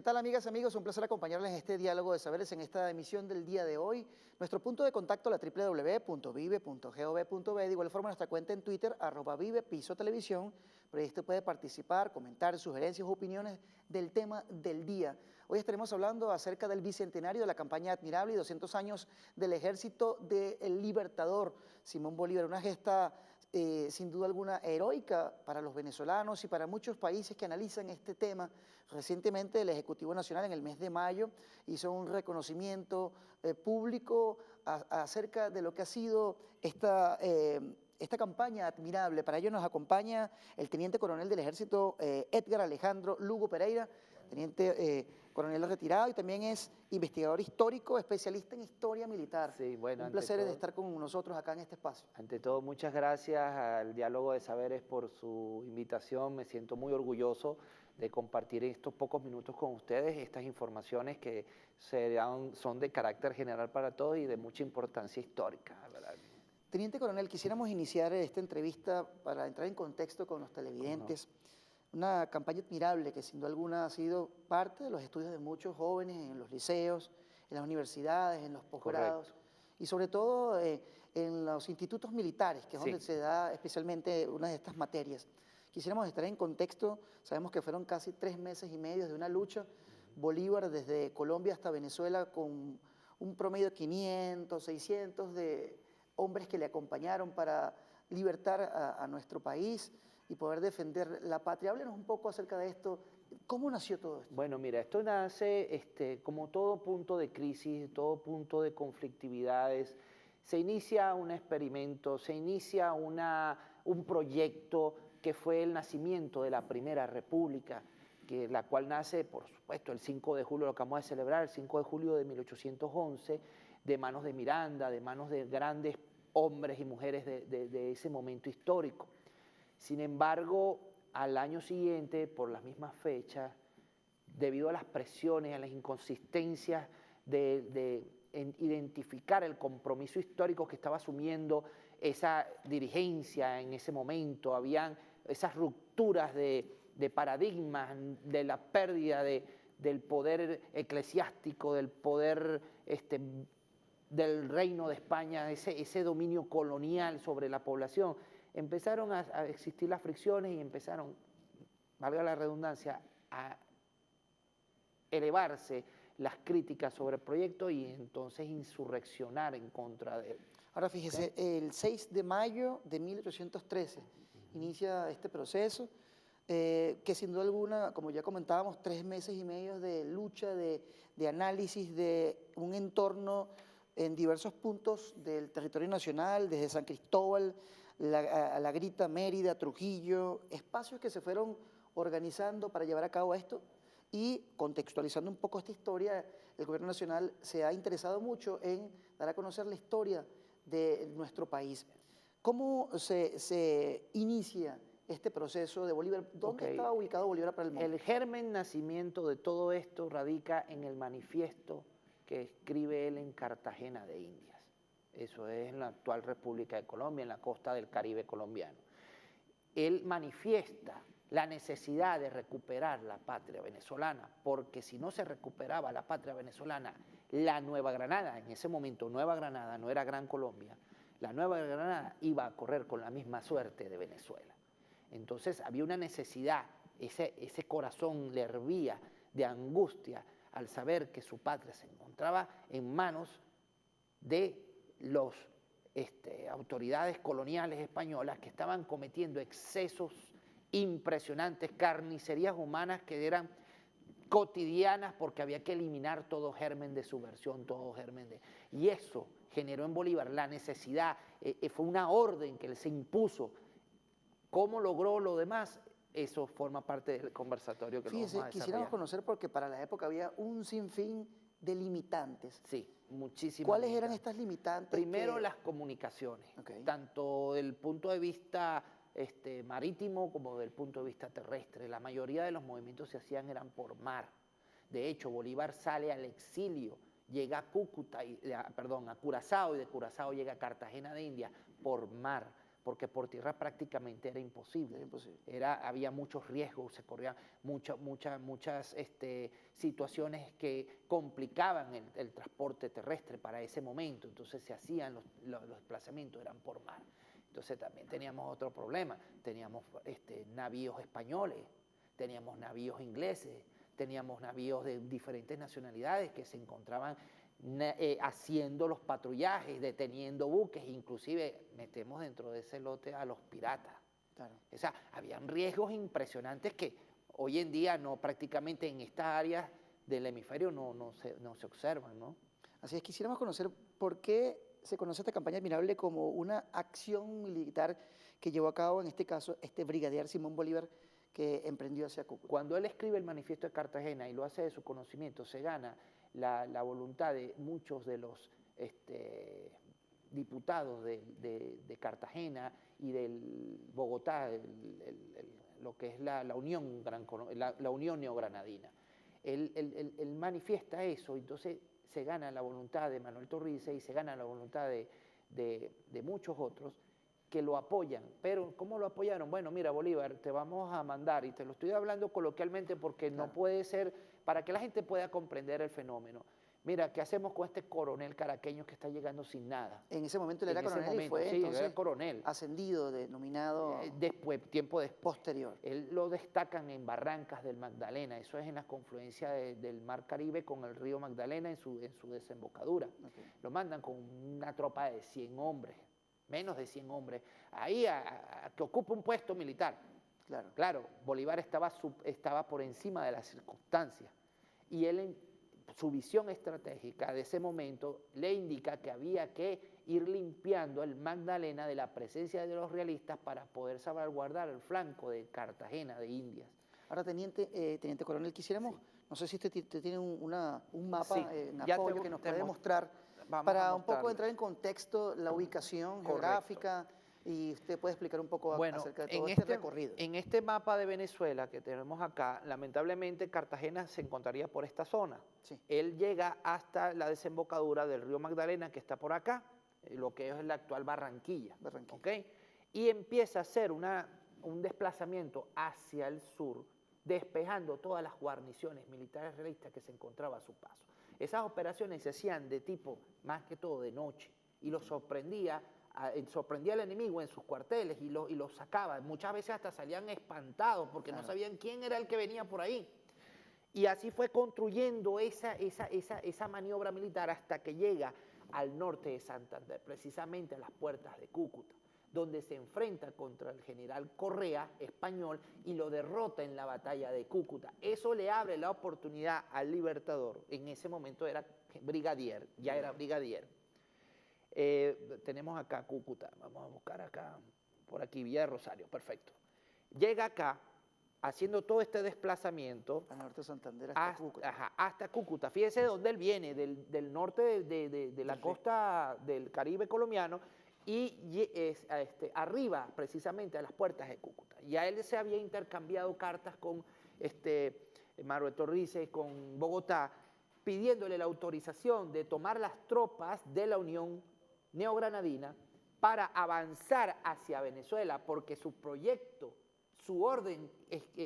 tal, amigas, amigos? Un placer acompañarles en este diálogo de saberes en esta emisión del día de hoy. Nuestro punto de contacto, la www.vive.gov.be, de igual forma nuestra cuenta en Twitter, @vive_televisión, por ahí usted puede participar, comentar sugerencias o opiniones del tema del día. Hoy estaremos hablando acerca del bicentenario de la campaña admirable y 200 años del ejército del Libertador, Simón Bolívar, una gesta sin duda alguna heroica para los venezolanos y para muchos países que analizan este tema. Recientemente el Ejecutivo Nacional en el mes de mayo hizo un reconocimiento público acerca de lo que ha sido esta campaña admirable. Para ello nos acompaña el Teniente Coronel del Ejército Edgar Alejandro Lugo Pereira, Teniente Coronel retirado y también es investigador histórico, especialista en historia militar. Sí, bueno, un placer de estar con nosotros acá en este espacio. Ante todo, muchas gracias al Diálogo de Saberes por su invitación. Me siento muy orgulloso de compartir estos pocos minutos con ustedes, estas informaciones que son de carácter general para todos y de mucha importancia histórica, ¿verdad? Teniente Coronel, quisiéramos iniciar esta entrevista para entrar en contexto con los televidentes. Una campaña admirable que sin duda alguna ha sido parte de los estudios de muchos jóvenes en los liceos, en las universidades, en los posgrados y sobre todo en los institutos militares, que es donde se da especialmente una de estas materias. Quisiéramos estar en contexto, sabemos que fueron casi 3 meses y medio de una lucha. Bolívar desde Colombia hasta Venezuela con un promedio de 500, 600 de hombres que le acompañaron para libertar a nuestro país y poder defender la patria. Háblenos un poco acerca de esto. ¿Cómo nació todo esto? Bueno, mira, esto nace como todo punto de crisis, todo punto de conflictividades. Se inicia un experimento, se inicia un proyecto que fue el nacimiento de la Primera República, la cual nace, por supuesto, el 5 de julio, lo que vamos a celebrar, el 5 de julio de 1811, de manos de Miranda, de manos de grandes hombres y mujeres de ese momento histórico. Sin embargo, al año siguiente, por las mismas fechas, debido a las presiones, a las inconsistencias de identificar el compromiso histórico que estaba asumiendo esa dirigencia en ese momento, habían esas rupturas de paradigmas, de la pérdida del poder eclesiástico, del poder del Reino de España, ese dominio colonial sobre la población. Empezaron a existir las fricciones y empezaron, valga la redundancia, a elevarse las críticas sobre el proyecto y entonces insurreccionar en contra de él. Ahora fíjese, el 6 de mayo de 1813 inicia este proceso, que sin duda alguna, como ya comentábamos, 3 meses y medio de lucha, de análisis de un entorno en diversos puntos del territorio nacional, desde San Cristóbal, la Grita, Mérida, Trujillo, espacios que se fueron organizando para llevar a cabo esto. Y contextualizando un poco esta historia, el gobierno nacional se ha interesado mucho en dar a conocer la historia de nuestro país. ¿Cómo se inicia este proceso de Bolívar? ¿Dónde estaba ubicado Bolívar para el mundo? El germen nacimiento de todo esto radica en el manifiesto que escribe él en Cartagena de Indias. Eso es en la actual República de Colombia, en la costa del Caribe colombiano. Él manifiesta la necesidad de recuperar la patria venezolana, porque si no se recuperaba la patria venezolana, la Nueva Granada, en ese momento Nueva Granada no era Gran Colombia, la Nueva Granada iba a correr con la misma suerte de Venezuela. Entonces había una necesidad, ese corazón le hervía de angustia al saber que su patria se encontraba en manos de las autoridades coloniales españolas que estaban cometiendo excesos impresionantes, carnicerías humanas que eran cotidianas porque había que eliminar todo germen de subversión, todo germen de... Y eso generó en Bolívar la necesidad, fue una orden que él se impuso. ¿Cómo logró lo demás? Eso forma parte del conversatorio que Fíjese, lo vamos a quisiéramos conocer porque para la época había un sinfín de limitantes. Sí, muchísimas. ¿Cuáles eran estas limitantes? Primero, las comunicaciones, tanto del punto de vista marítimo como del punto de vista terrestre. La mayoría de los movimientos se hacían eran por mar. De hecho, Bolívar sale al exilio, llega a Cúcuta, a Curazao, y de Curazao llega a Cartagena de Indias por mar, porque por tierra prácticamente era imposible. Era imposible. Había muchos riesgos, se corrían muchas situaciones que complicaban el transporte terrestre para ese momento, entonces se hacían los desplazamientos, eran por mar. Entonces también teníamos otro problema, teníamos navíos españoles, teníamos navíos ingleses, teníamos navíos de diferentes nacionalidades que se encontraban haciendo los patrullajes, deteniendo buques, inclusive metemos dentro de ese lote a los piratas. Claro. O sea, habían riesgos impresionantes que hoy en día prácticamente en estas áreas del hemisferio no se observan, ¿no? Así es, quisiéramos conocer por qué se conoce esta campaña admirable como una acción militar que llevó a cabo, en este caso, este brigadier Simón Bolívar, que emprendió hacia Cúcuta. Cuando él escribe el manifiesto de Cartagena y lo hace de su conocimiento, se gana la voluntad de muchos de los diputados de Cartagena y del Bogotá, lo que es la Unión Neogranadina. Él manifiesta eso, entonces se gana la voluntad de Manuel Torrices y se gana la voluntad de muchos otros que lo apoyan. Pero ¿cómo lo apoyaron? Bueno, mira, Bolívar, te vamos a mandar, y te lo estoy hablando coloquialmente porque Claro. no puede ser, para que la gente pueda comprender el fenómeno. Mira, ¿qué hacemos con este coronel caraqueño que está llegando sin nada? En ese momento él era En ese coronel y momento, fue sí, entonces era coronel. ascendido, denominado Tiempo después. posterior. Él lo destacan en Barrancas del Magdalena, eso es en la confluencia del Mar Caribe con el río Magdalena en su desembocadura. Okay. Lo mandan con una tropa de 100 hombres, menos de 100 hombres, ahí que ocupa un puesto militar. Claro. Claro, Bolívar estaba por encima de las circunstancias y él su visión estratégica de ese momento le indica que había que ir limpiando el Magdalena de la presencia de los realistas para poder salvaguardar el flanco de Cartagena de Indias. Ahora, teniente coronel, quisiéramos, sí, no sé si usted tiene un mapa Sí, en apoyo que nos puede mostrar Vamos para a un poco entrar en contexto la ubicación geográfica y usted puede explicar un poco acerca de todo este recorrido. En este mapa de Venezuela que tenemos acá, lamentablemente Cartagena se encontraría por esta zona. Sí. Él llega hasta la desembocadura del río Magdalena, que está por acá, lo que es la actual Barranquilla. ¿Okay? Y empieza a hacer un desplazamiento hacia el sur, despejando todas las guarniciones militares realistas que se encontraban a su paso. Esas operaciones se hacían de tipo, más que todo, de noche, y los sorprendía al enemigo en sus cuarteles y los sacaba. Muchas veces hasta salían espantados porque no sabían quién era el que venía por ahí. Y así fue construyendo esa maniobra militar hasta que llega al norte de Santander, precisamente a las puertas de Cúcuta, donde se enfrenta contra el general Correa, español, y lo derrota en la batalla de Cúcuta. Eso le abre la oportunidad al Libertador, en ese momento era brigadier, ya era brigadier. Tenemos acá Cúcuta, vamos a buscar acá, por aquí, Villa de Rosario, perfecto. Llega acá, haciendo todo este desplazamiento. Al norte de Santander hasta Cúcuta. Ajá, hasta Cúcuta. Fíjese de dónde él viene, del norte de la costa del Caribe colombiano, y arriba, precisamente, a las puertas de Cúcuta. Ya él se había intercambiado cartas con Manuel Torrices, con Bogotá, pidiéndole la autorización de tomar las tropas de la Unión Neogranadina para avanzar hacia Venezuela, porque su proyecto, su orden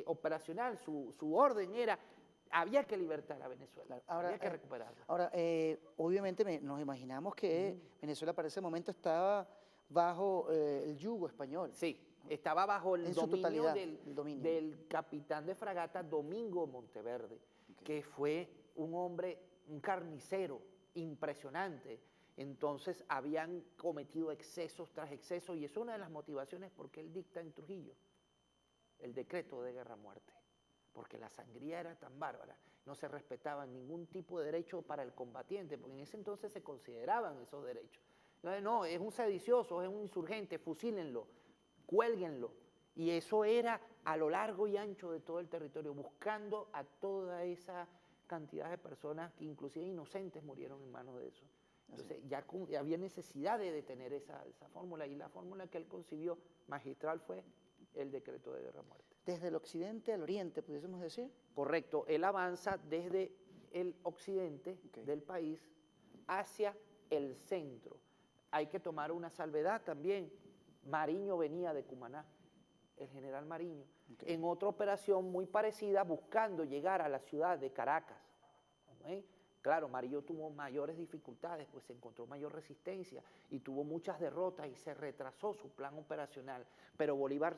operacional, su orden era, había que libertar a Venezuela, ahora, había que recuperarla. Ahora, obviamente nos imaginamos que Venezuela para ese momento estaba bajo el yugo español. Sí, estaba bajo el dominio del capitán de fragata Domingo Monteverde, que fue un hombre, un carnicero impresionante. Entonces habían cometido excesos tras excesos y es una de las motivaciones por qué él dicta en Trujillo el decreto de guerra-muerte, porque la sangría era tan bárbara, no se respetaba ningún tipo de derecho para el combatiente, porque en ese entonces se consideraban esos derechos. No, es un sedicioso, es un insurgente, fusílenlo, cuélguenlo. Y eso era a lo largo y ancho de todo el territorio, buscando a toda esa cantidad de personas que inclusive inocentes murieron en manos de eso. Entonces ya había necesidad de detener esa fórmula, y la fórmula que él concibió magistral fue el decreto de guerra-muerte. ¿Desde el occidente al oriente, pudiésemos decir? Correcto, él avanza desde el occidente del país hacia el centro. Hay que tomar una salvedad también. Mariño venía de Cumaná, el general Mariño, Okay. en otra operación muy parecida buscando llegar a la ciudad de Caracas. ¿Ok? Claro, Mariño tuvo mayores dificultades, pues se encontró mayor resistencia y tuvo muchas derrotas y se retrasó su plan operacional, pero Bolívar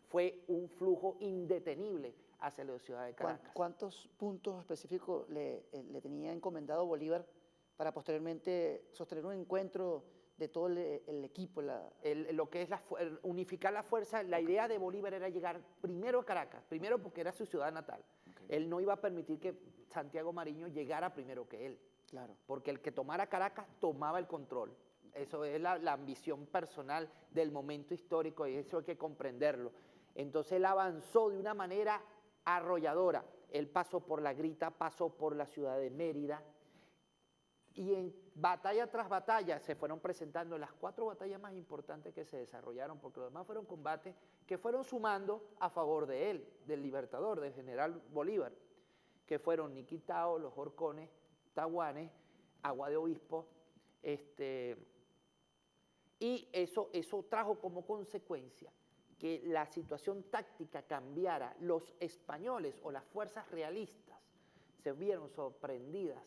fue un flujo indetenible hacia la ciudad de Caracas. ¿Cuántos puntos específicos le tenía encomendado Bolívar para posteriormente sostener un encuentro de todo el equipo? Lo que es unificar la fuerza, la idea de Bolívar era llegar primero a Caracas, primero porque era su ciudad natal. Okay. Él no iba a permitir que Santiago Mariño llegara primero que él, Claro. porque el que tomara Caracas tomaba el control. Eso es la ambición personal del momento histórico y eso hay que comprenderlo. Entonces él avanzó de una manera arrolladora. Él pasó por La Grita, pasó por la ciudad de Mérida, y en batalla tras batalla se fueron presentando las 4 batallas más importantes que se desarrollaron, porque los demás fueron combates que fueron sumando a favor de él, del libertador, del general Bolívar, que fueron Niquitao, Los Horcones, Tahuanes, Agua de Obispo, y eso trajo como consecuencia que la situación táctica cambiara. Los españoles o las fuerzas realistas se vieron sorprendidas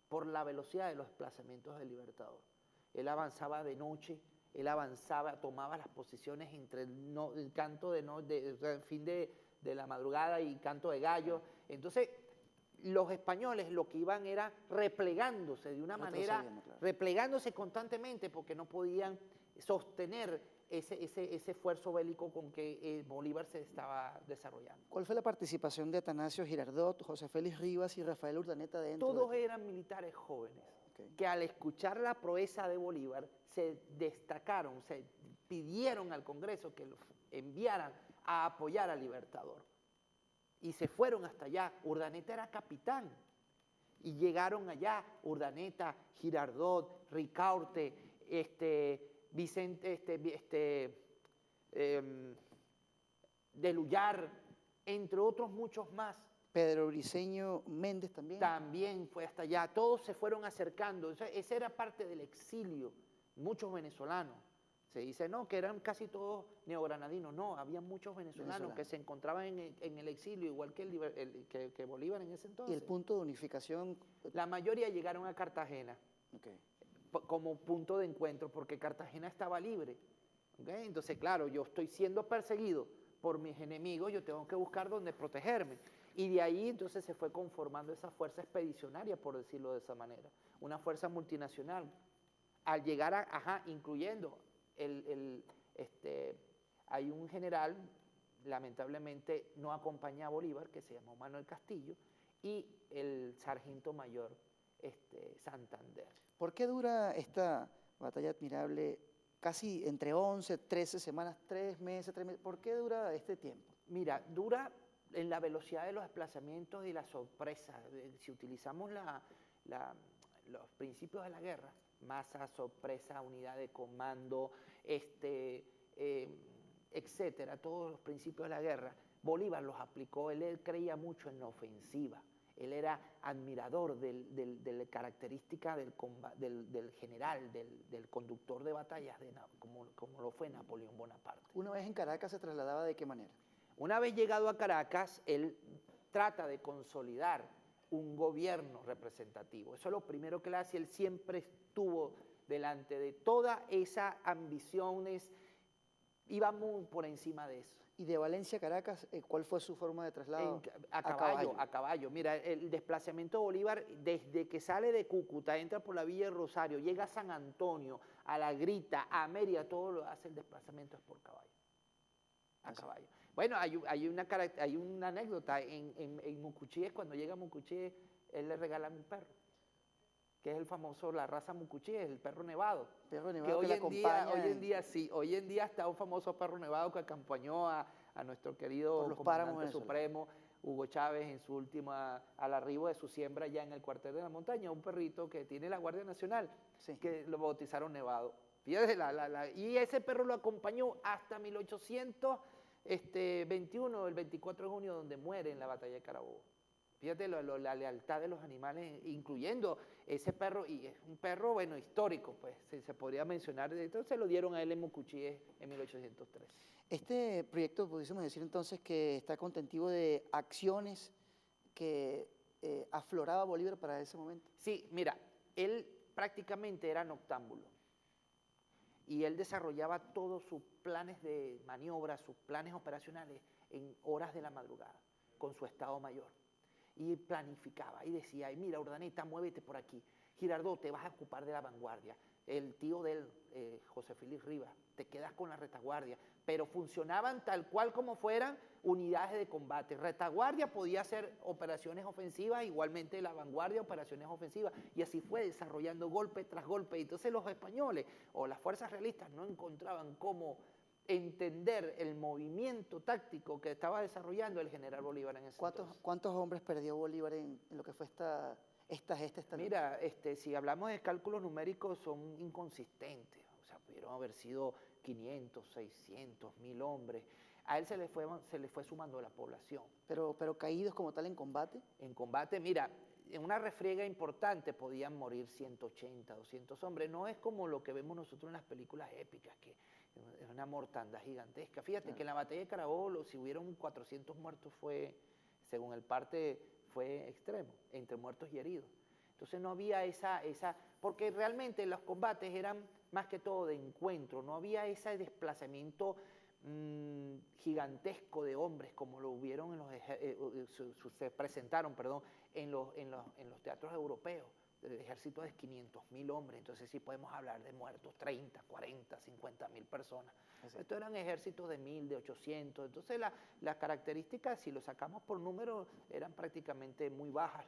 por la velocidad de los desplazamientos del libertador. Él avanzaba de noche, él avanzaba, tomaba las posiciones entre el canto el fin de la madrugada y canto de gallo. Entonces, los españoles lo que iban era replegándose de una manera, claro. replegándose constantemente porque no podían sostener ese esfuerzo bélico con que Bolívar se estaba desarrollando. ¿Cuál fue la participación de Atanasio Girardot, José Félix Rivas y Rafael Urdaneta dentro Todos de... eran militares jóvenes, Okay. que al escuchar la proeza de Bolívar se destacaron, se pidieron al Congreso que los enviaran a apoyar al Libertador. Y se fueron hasta allá. Urdaneta era capitán. Y llegaron allá Urdaneta, Girardot, Ricaurte, Vicente, Deluyar, entre otros muchos más. Pedro Briceño Méndez también. También fue hasta allá, todos se fueron acercando. O sea, ese era parte del exilio, muchos venezolanos. Se dice, no, que eran casi todos neogranadinos. No, había muchos venezolanos que se encontraban en el exilio, igual que Bolívar en ese entonces. ¿Y el punto de unificación? La mayoría llegaron a Cartagena. Okay. Como punto de encuentro, porque Cartagena estaba libre. ¿Okay? Entonces, claro, yo estoy siendo perseguido por mis enemigos, yo tengo que buscar dónde protegerme. Y de ahí entonces se fue conformando esa fuerza expedicionaria, por decirlo de esa manera, una fuerza multinacional. Al llegar incluyendo hay un general, lamentablemente no acompaña a Bolívar, que se llamó Manuel Castillo, y el sargento mayor Santander. ¿Por qué dura esta batalla admirable casi entre 11, 13 semanas, 3 meses, 3 meses? ¿Por qué dura este tiempo? Mira, dura en la velocidad de los desplazamientos y la sorpresa. Si utilizamos los principios de la guerra, masa, sorpresa, unidad de comando, etcétera, todos los principios de la guerra, Bolívar los aplicó. Él creía mucho en la ofensiva. Él era admirador de la característica del general, del conductor de batallas, como lo fue Napoleón Bonaparte. Una vez en Caracas, ¿se trasladaba de qué manera? Una vez llegado a Caracas, él trata de consolidar un gobierno representativo. Eso es lo primero que él hace. Él siempre estuvo delante de todas esas ambiciones, iba muy por encima de eso. ¿Y de Valencia a Caracas, cuál fue su forma de traslado? A caballo. Mira, el desplazamiento de Bolívar, desde que sale de Cúcuta, entra por la Villa de Rosario, llega a San Antonio, a La Grita, a Mérida, todo lo hace el desplazamiento es por caballo. A caballo. Bueno, hay una anécdota en Mucuchíes. Cuando llega a Mucuchíes, él le regala un perro, que es el famoso, la raza Mucuchíes, el perro nevado. Perro nevado que hoy en día está un famoso perro nevado que acompañó a nuestro querido comandante supremo, Hugo Chávez, en su última, al arribo de su siembra ya en el cuartel de la montaña, un perrito que tiene la Guardia Nacional, sí, que lo bautizaron Nevado. Fíjate, y ese perro lo acompañó hasta 1821, el 24 de junio, donde muere en la batalla de Carabobo. Fíjate la lealtad de los animales, incluyendo ese perro, y es un perro, bueno, histórico, pues, se podría mencionar. Entonces se lo dieron a él en Mucuchíes en 1803. Este proyecto, pudiésemos decir entonces que está contentivo de acciones que afloraba Bolívar para ese momento. Sí, mira, él prácticamente era noctámbulo y él desarrollaba todos sus planes de maniobra, sus planes operacionales en horas de la madrugada, con su estado mayor. Y planificaba y decía, ay, mira, Urdaneta, muévete por aquí. Girardot, te vas a ocupar de la vanguardia. El tío de él, José Félix Rivas, te quedas con la retaguardia. Pero funcionaban tal cual como fueran unidades de combate. Retaguardia podía hacer operaciones ofensivas, igualmente la vanguardia operaciones ofensivas. Y así fue desarrollando golpe tras golpe. Entonces los españoles o las fuerzas realistas no encontraban cómo entender el movimiento táctico que estaba desarrollando el general Bolívar en ese entonces. ¿Cuántos hombres perdió Bolívar en lo que fue esta lucha? Mira, si hablamos de cálculos numéricos son inconsistentes, o sea, pudieron haber sido 500, 600, 1000 hombres. A él se le fue sumando la población. Pero caídos como tal en combate. En combate, mira, en una refriega importante podían morir 180, 200 hombres. No es como lo que vemos nosotros en las películas épicas, que es una mortandad gigantesca. Fíjate que en la batalla de Carabobo, si hubieron 400 muertos, según el parte, fue extremo, entre muertos y heridos. Entonces no había porque realmente los combates eran más que todo de encuentro, no había ese desplazamiento gigantesco de hombres como lo hubieron se presentaron, perdón, en los teatros europeos. El ejército de 500.000 hombres, entonces sí podemos hablar de muertos 30, 40, 50.000 personas. Estos eran ejércitos de 1000, de 800, entonces las características, si lo sacamos por número, eran prácticamente muy bajas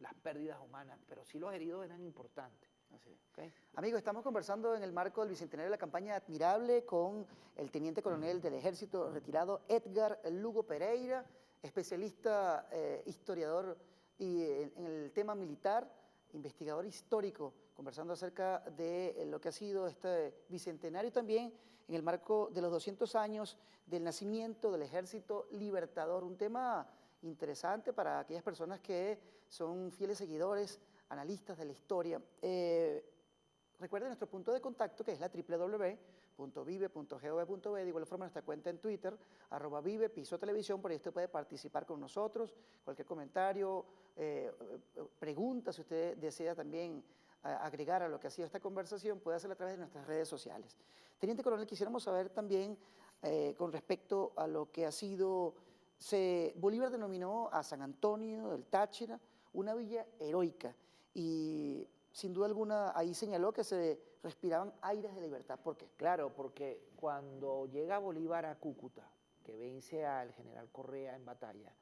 las pérdidas humanas, pero sí los heridos eran importantes. Así es. ¿Okay? Amigos, estamos conversando en el marco del Bicentenario de la campaña Admirable con el teniente coronel del Ejército retirado Edgar Lugo Pereira, especialista, historiador y en el tema militar, investigador histórico, conversando acerca de lo que ha sido este bicentenario también en el marco de los 200 años del nacimiento del Ejército Libertador, un tema interesante para aquellas personas que son fieles seguidores, analistas de la historia. Recuerden nuestro punto de contacto, que es la www.vive.gov.be, de igual forma nuestra cuenta en Twitter, @vive, Piso Televisión, por ahí usted puede participar con nosotros, cualquier comentario, pregunta, si usted desea también agregar a lo que ha sido esta conversación, puede hacerlo a través de nuestras redes sociales. Teniente Coronel, quisiéramos saber también con respecto a lo que ha sido, Bolívar denominó a San Antonio del Táchira una villa heroica y sin duda alguna ahí señaló que se respiraban aires de libertad. ¿Por qué? Claro, porque cuando llega Bolívar a Cúcuta, que vence al general Correa en batalla,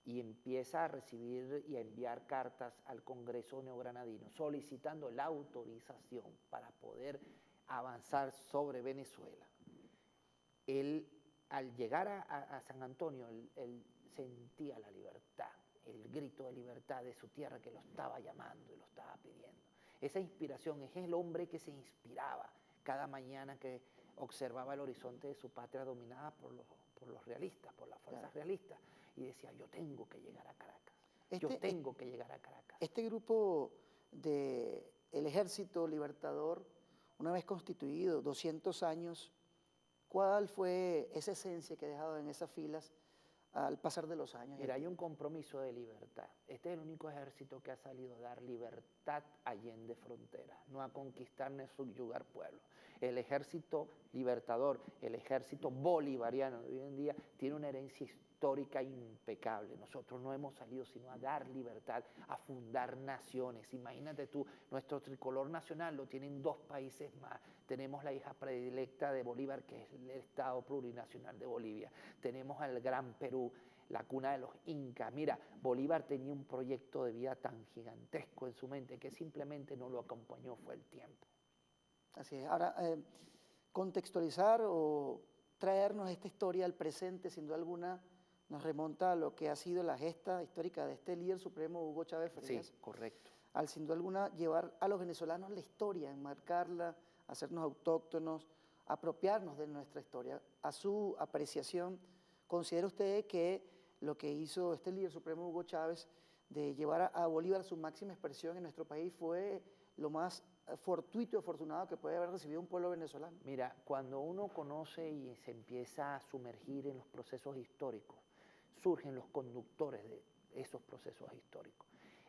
y empieza a recibir y a enviar cartas al Congreso neogranadino solicitando la autorización para poder avanzar sobre Venezuela. Él, al llegar a San Antonio, él sentía la libertad, el grito de libertad de su tierra que lo estaba llamando y lo estaba pidiendo. Esa inspiración, es el hombre que se inspiraba cada mañana que observaba el horizonte de su patria dominada por los realistas, por las fuerzas realistas, y decía, yo tengo que llegar a Caracas, yo tengo que llegar a Caracas. Este grupo del Ejército Libertador, una vez constituido, 200 años, ¿cuál fue esa esencia que ha dejado en esas filas al pasar de los años? Mira, hay un compromiso de libertad. Este es el único ejército que ha salido a dar libertad allende fronteras, no a conquistar ni a subyugar pueblos. El ejército libertador, el ejército bolivariano de hoy en día, tiene una herencia histórica impecable. Nosotros no hemos salido sino a dar libertad, a fundar naciones. Imagínate tú, nuestro tricolor nacional lo tienen 2 países más. Tenemos la hija predilecta de Bolívar, que es el Estado Plurinacional de Bolivia. Tenemos al Gran Perú, la cuna de los incas. Mira, Bolívar tenía un proyecto de vida tan gigantesco en su mente que simplemente no lo acompañó, fue el tiempo. Así es. Ahora, contextualizar o traernos esta historia al presente, sin duda alguna, nos remonta a lo que ha sido la gesta histórica de este líder supremo, Hugo Chávez Frías. Sí, correcto. Al, sin duda alguna, llevar a los venezolanos la historia, enmarcarla, hacernos autóctonos, apropiarnos de nuestra historia. A su apreciación, ¿considera usted que lo que hizo este líder supremo Hugo Chávez de llevar a Bolívar a su máxima expresión en nuestro país fue lo más fortuito y afortunado que puede haber recibido un pueblo venezolano. Mira, cuando uno conoce y se empieza a sumergir en los procesos históricos, surgen los conductores de esos procesos históricos.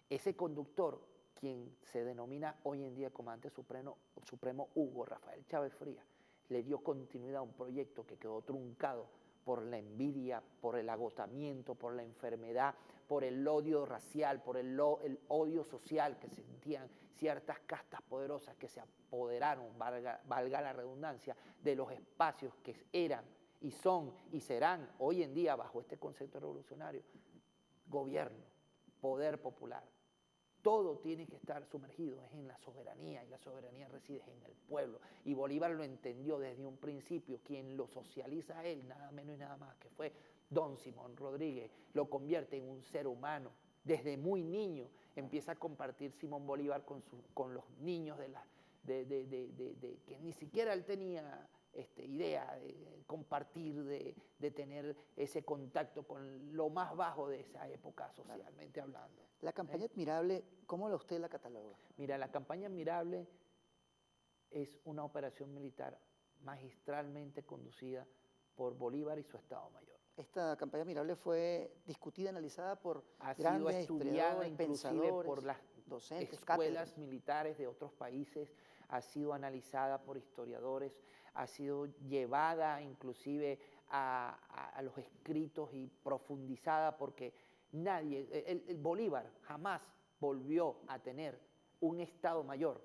Ese conductor, quien se denomina hoy en día Comandante Supremo Hugo Rafael Chávez Frías, le dio continuidad a un proyecto que quedó truncado por la envidia, por el agotamiento, por la enfermedad, por el odio racial, por el odio social que sentían ciertas castas poderosas que se apoderaron, valga la redundancia, de los espacios que eran y son y serán hoy en día bajo este concepto revolucionario, gobierno, poder popular. Todo tiene que estar sumergido en la soberanía, y la soberanía reside en el pueblo. Y Bolívar lo entendió desde un principio. Quien lo socializa a él, nada menos y nada más que fue don Simón Rodríguez, lo convierte en un ser humano. Desde muy niño empieza a compartir Simón Bolívar con los niños que ni siquiera él tenía idea de compartir, de tener ese contacto con lo más bajo de esa época socialmente hablando. La campaña Admirable, ¿cómo usted la cataloga? Mira, la campaña Admirable es una operación militar magistralmente conducida por Bolívar y su Estado Mayor. Esta campaña Admirable fue discutida, analizada por ha grandes sido estudiada historiadores, inclusive pensadores, por las docentes, escuelas cátedras militares de otros países, ha sido analizada por historiadores, ha sido llevada inclusive a los escritos y profundizada porque nadie, el Bolívar jamás volvió a tener un Estado Mayor.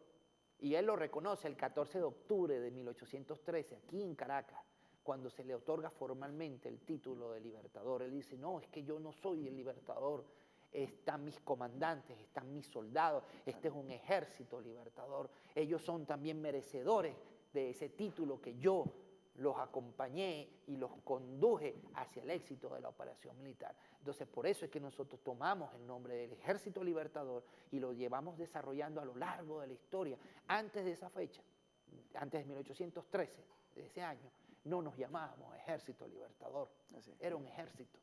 Y él lo reconoce el 14 de octubre de 1813, aquí en Caracas, cuando se le otorga formalmente el título de libertador. Él dice, no, es que yo no soy el libertador, están mis comandantes, están mis soldados, este es un ejército libertador, ellos son también merecedores de ese título que yo los acompañé y los conduje hacia el éxito de la operación militar. Entonces, por eso es que nosotros tomamos el nombre del Ejército Libertador y lo llevamos desarrollando a lo largo de la historia. Antes de esa fecha, antes de 1813, de ese año, no nos llamábamos Ejército Libertador, era un ejército.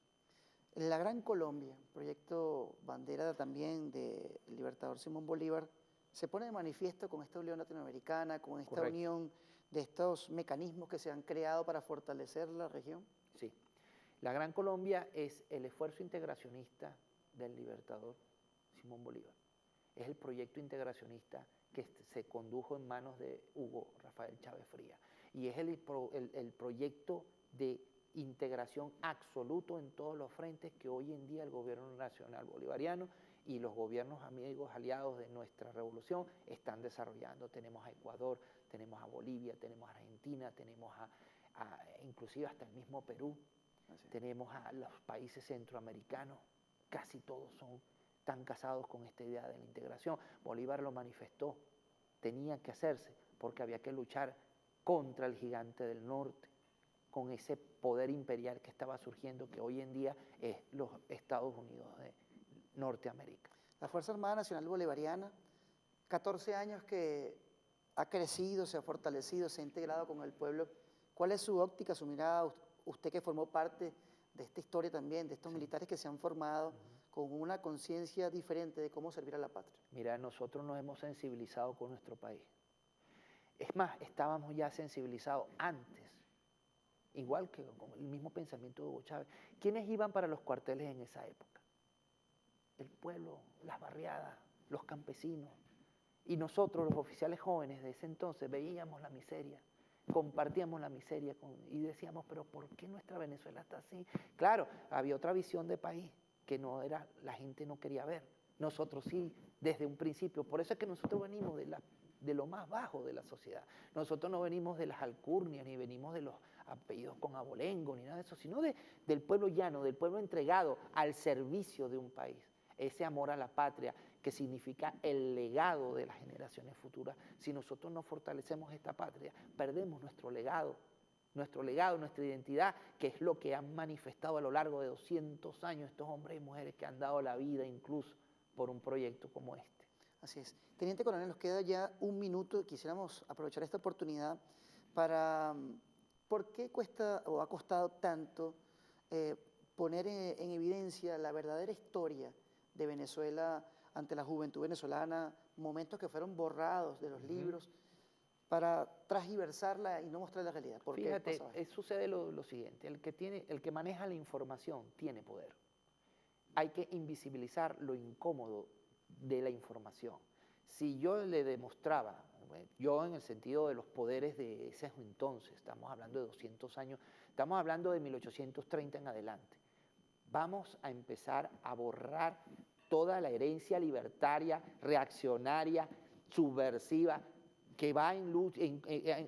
La Gran Colombia, proyecto bandera también del libertador Simón Bolívar, se pone de manifiesto con esta unión latinoamericana, con esta Correcto. unión de estos mecanismos que se han creado para fortalecer la región. Sí, la Gran Colombia es el esfuerzo integracionista del libertador Simón Bolívar. Es el proyecto integracionista que se condujo en manos de Hugo Rafael Chávez Frías. Y es el proyecto de integración absoluto en todos los frentes que hoy en día el gobierno nacional bolivariano y los gobiernos amigos, aliados de nuestra revolución están desarrollando. Tenemos a Ecuador, tenemos a Bolivia, tenemos a Argentina, tenemos inclusive hasta el mismo Perú, tenemos a los países centroamericanos, casi todos están casados con esta idea de la integración. Bolívar lo manifestó, tenía que hacerse porque había que luchar contra el gigante del norte, con ese poder imperial que estaba surgiendo, que hoy en día es los Estados Unidos de Norteamérica. La Fuerza Armada Nacional Bolivariana, 14 años que ha crecido, se ha fortalecido, se ha integrado con el pueblo. ¿Cuál es su óptica, su mirada? Usted que formó parte de esta historia también, de estos militares que se han formado con una conciencia diferente de cómo servir a la patria. Mira, nosotros nos hemos sensibilizado con nuestro país. Es más, estábamos ya sensibilizados antes, igual que con el mismo pensamiento de Hugo Chávez. ¿Quiénes iban para los cuarteles en esa época? El pueblo, las barriadas, los campesinos. Y nosotros, los oficiales jóvenes de ese entonces, veíamos la miseria, compartíamos la miseria y decíamos, pero ¿por qué nuestra Venezuela está así? Claro, había otra visión de país que no era, la gente no quería ver. Nosotros sí, desde un principio. Por eso es que nosotros venimos de lo más bajo de la sociedad. Nosotros no venimos de las alcurnias, ni venimos de los apellidos con abolengo, ni nada de eso, sino del pueblo llano, del pueblo entregado al servicio de un país. Ese amor a la patria que significa el legado de las generaciones futuras. Si nosotros no fortalecemos esta patria, perdemos nuestro legado, nuestra identidad, que es lo que han manifestado a lo largo de 200 años estos hombres y mujeres que han dado la vida incluso por un proyecto como este. Así es. Teniente Coronel, nos queda ya un minuto. Quisiéramos aprovechar esta oportunidad para, ¿por qué cuesta o ha costado tanto poner en evidencia la verdadera historia de Venezuela ante la juventud venezolana, momentos que fueron borrados de los libros, para transgiversarla y no mostrar la realidad. ¿Por qué Fíjate, pasaba esto? sucede lo siguiente, el que maneja la información tiene poder. Hay que invisibilizar lo incómodo de la información. Si yo le demostraba, yo en el sentido de los poderes de ese entonces, estamos hablando de 200 años, estamos hablando de 1830 en adelante, vamos a empezar a borrar toda la herencia libertaria, reaccionaria, subversiva, que va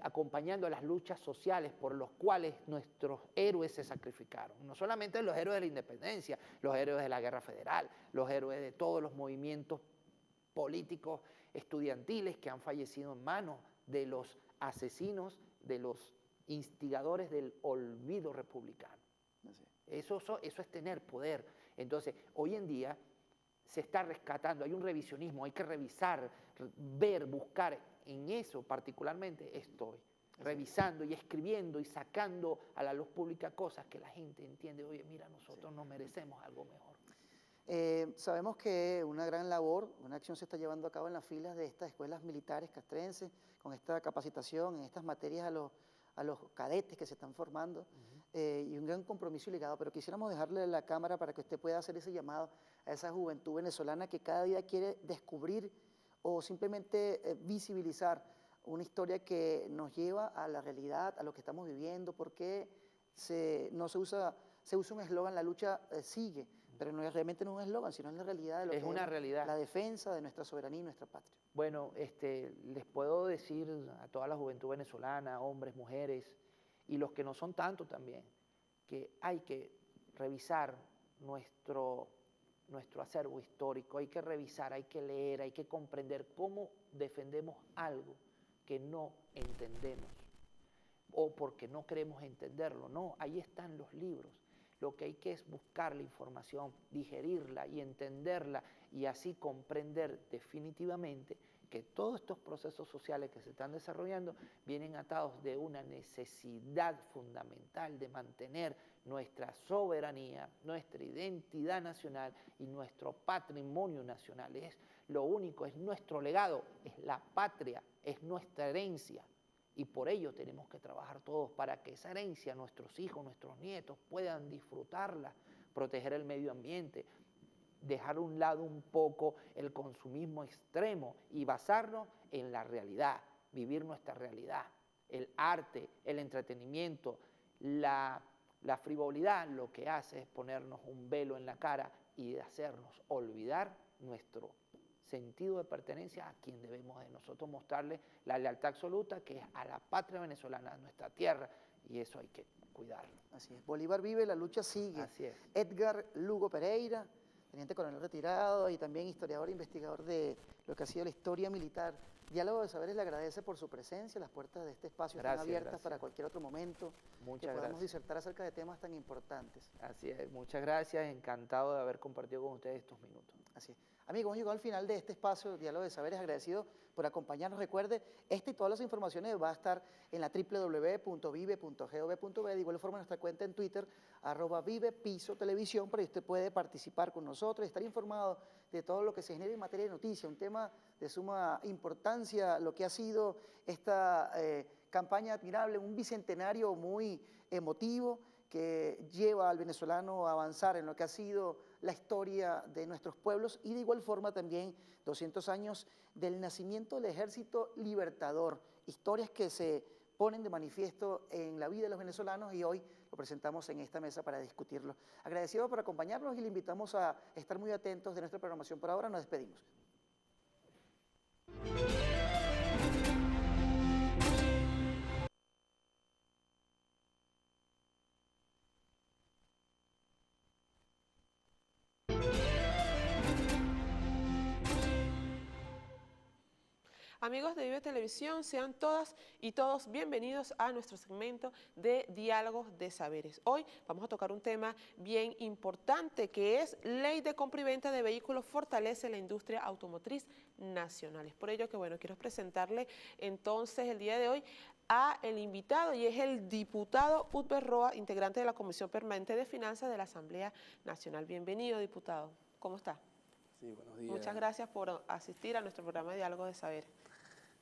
acompañando a las luchas sociales por los cuales nuestros héroes se sacrificaron. No solamente los héroes de la independencia, los héroes de la guerra federal, los héroes de todos los movimientos políticos estudiantiles que han fallecido en manos de los asesinos, de los instigadores del olvido republicano. Eso es tener poder. Entonces, hoy en día se está rescatando, hay un revisionismo, hay que revisar, ver, buscar. En eso particularmente estoy revisando y escribiendo y sacando a la luz pública cosas que la gente entiende. Oye, mira, nosotros nos merecemos algo mejor. Sabemos que una gran labor, una acción se está llevando a cabo en las filas de estas escuelas militares castrenses, con esta capacitación en estas materias a los cadetes que se están formando, y un gran compromiso y legado, pero quisiéramos dejarle la cámara para que usted pueda hacer ese llamado a esa juventud venezolana que cada día quiere descubrir o simplemente visibilizar una historia que nos lleva a la realidad, a lo que estamos viviendo, porque se usa un eslogan, la lucha sigue, pero realmente no es un eslogan, sino es la realidad de lo que es una realidad. La defensa de nuestra soberanía y nuestra patria. Bueno, les puedo decir a toda la juventud venezolana, hombres, mujeres, y los que no son tanto también, que hay que revisar nuestro acervo histórico, hay que revisar, hay que leer, hay que comprender cómo defendemos algo que no entendemos o porque no queremos entenderlo. No, ahí están los libros. Lo que hay que es buscar la información, digerirla y entenderla y así comprender definitivamente que todos estos procesos sociales que se están desarrollando vienen atados de una necesidad fundamental de mantener nuestra soberanía, nuestra identidad nacional y nuestro patrimonio nacional. Es lo único, es nuestro legado, es la patria, es nuestra herencia. Y por ello tenemos que trabajar todos para que esa herencia, nuestros hijos, nuestros nietos puedan disfrutarla, proteger el medio ambiente, dejar a un lado un poco el consumismo extremo y basarnos en la realidad, vivir nuestra realidad, el arte, el entretenimiento, la frivolidad lo que hace es ponernos un velo en la cara y hacernos olvidar nuestro sentido de pertenencia a quien debemos de nosotros mostrarle la lealtad absoluta, que es a la patria venezolana, a nuestra tierra, y eso hay que cuidarlo. Así es, Bolívar vive, la lucha sigue. Así es. Edgar Lugo Pereira, teniente coronel retirado y también historiador e investigador de lo que ha sido la historia militar. Diálogo de Saberes le agradece por su presencia, las puertas de este espacio están abiertas para cualquier otro momento que podamos disertar acerca de temas tan importantes. Así es, muchas gracias, encantado de haber compartido con ustedes estos minutos. Así es. Amigos, hemos llegado al final de este espacio, Diálogo de Saberes, agradecido por acompañarnos. Recuerde, esta y todas las informaciones va a estar en la www.vive.gov.be, de igual forma en nuestra cuenta en Twitter, @vivepisotelevisión, para que usted puede participar con nosotros y estar informado de todo lo que se genera en materia de noticias, un tema de suma importancia, lo que ha sido esta campaña admirable, un bicentenario muy emotivo que lleva al venezolano a avanzar en lo que ha sido la historia de nuestros pueblos y de igual forma también 200 años del nacimiento del Ejército Libertador, historias que se ponen de manifiesto en la vida de los venezolanos y hoy lo presentamos en esta mesa para discutirlo. Agradecido por acompañarnos y le invitamos a estar muy atentos de nuestra programación. Por ahora nos despedimos. Amigos de Vive Televisión, sean todas y todos bienvenidos a nuestro segmento de Diálogos de Saberes. Hoy vamos a tocar un tema bien importante que es Ley de Compra y Venta de Vehículos fortalece la industria automotriz nacional. Es por ello que, bueno, quiero presentarle entonces el día de hoy a el invitado y es el diputado Utber Roa, integrante de la Comisión Permanente de Finanzas de la Asamblea Nacional. Bienvenido, diputado. ¿Cómo está? Sí, buenos días. Muchas gracias por asistir a nuestro programa de Diálogo de Saber.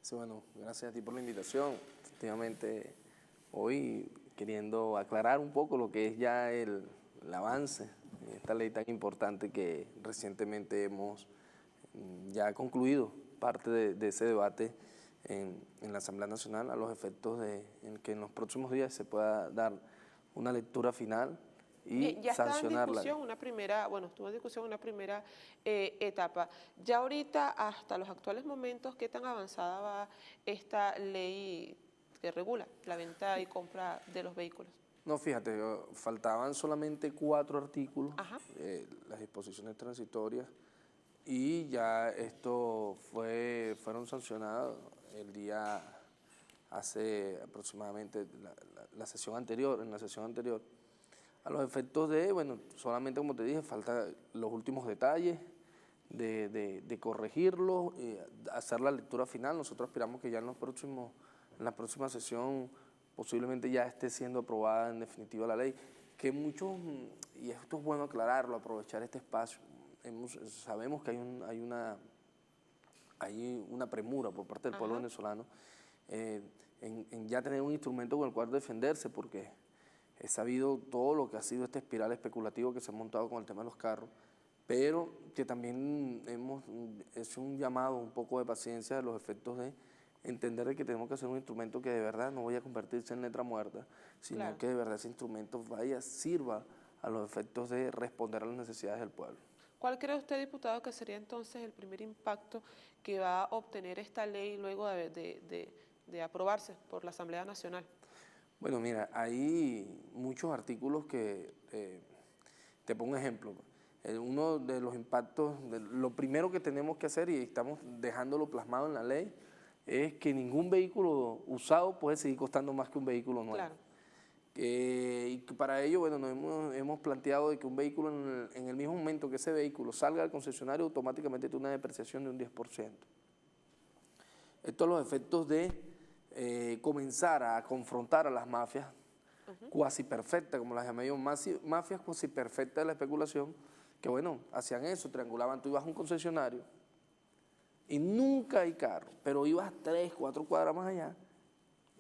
Sí, bueno, gracias a ti por la invitación. Efectivamente, hoy queriendo aclarar un poco lo que es ya el avance en esta ley tan importante que recientemente hemos ya concluido parte de ese debate en la Asamblea Nacional a los efectos de en que en los próximos días se pueda dar una lectura final y Bien, ya está en sancionarla. discusión una primera, bueno, estuvo en discusión una primera etapa. Ya ahorita, hasta los actuales momentos, ¿qué tan avanzada va esta ley que regula la venta y compra de los vehículos? No, fíjate, faltaban solamente 4 artículos, Ajá. las disposiciones transitorias, y ya esto fueron sancionados el día, hace aproximadamente la sesión anterior, en la sesión anterior, a los efectos de, bueno, solamente como te dije, faltan los últimos detalles de corregirlos, hacer la lectura final. Nosotros esperamos que ya en la próxima sesión posiblemente ya esté siendo aprobada en definitiva la ley, que muchos, y esto es bueno aclararlo, aprovechar este espacio, sabemos que hay una premura por parte del pueblo venezolano en ya tener un instrumento con el cual defenderse, porque he sabido todo lo que ha sido esta espiral especulativa que se ha montado con el tema de los carros, pero que también hemos hecho un llamado, un poco de paciencia a los efectos de entender de que tenemos que hacer un instrumento que de verdad no vaya a convertirse en letra muerta, sino Claro. que de verdad ese instrumento sirva a los efectos de responder a las necesidades del pueblo. ¿Cuál cree usted, diputado, que sería entonces el primer impacto que va a obtener esta ley luego de aprobarse por la Asamblea Nacional? Bueno, mira, hay muchos artículos que, te pongo un ejemplo, uno de los impactos, lo primero que tenemos que hacer, y estamos dejándolo plasmado en la ley, es que ningún vehículo usado puede seguir costando más que un vehículo nuevo. Claro. Y que para ello, bueno, hemos planteado de que un vehículo, en el mismo momento que ese vehículo salga del concesionario, automáticamente tiene una depreciación de un 10%. Esto a los efectos de comenzar a confrontar a las mafias cuasi perfectas, como las llamé yo, mafias cuasi perfectas de la especulación, que bueno, hacían eso, triangulaban, tú ibas a un concesionario y nunca hay carro, pero ibas 3, 4 cuadras más allá